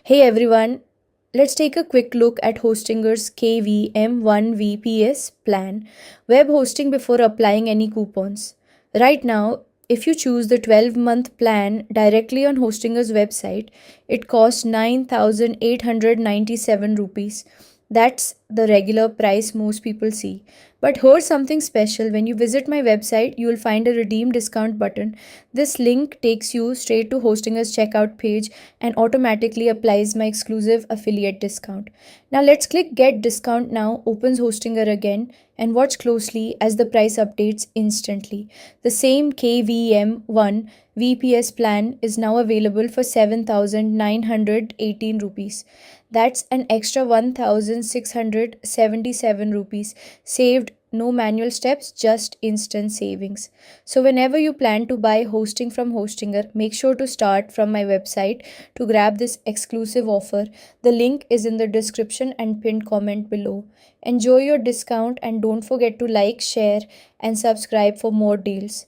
Hey everyone, let's take a quick look at Hostinger's KVM1 VPS plan, web hosting before applying any coupons. Right now, if you choose the 12-month plan directly on Hostinger's website, it costs 9,897 rupees. That's the regular price most people see. But here's something special. When you visit my website, you will find a redeem discount button. This link takes you straight to Hostinger's checkout page and automatically applies my exclusive affiliate discount. Now let's click Get Discount Now, opens Hostinger again, and watch closely as the price updates instantly. The same KVM1 VPS plan is now available for 7,918 rupees. That's an extra 1,677 rupees saved. No manual steps, just instant savings. So, whenever you plan to buy hosting from Hostinger, make sure to start from my website to grab this exclusive offer. The link is in the description and pinned comment below. Enjoy your discount and don't forget to like, share, and subscribe for more deals.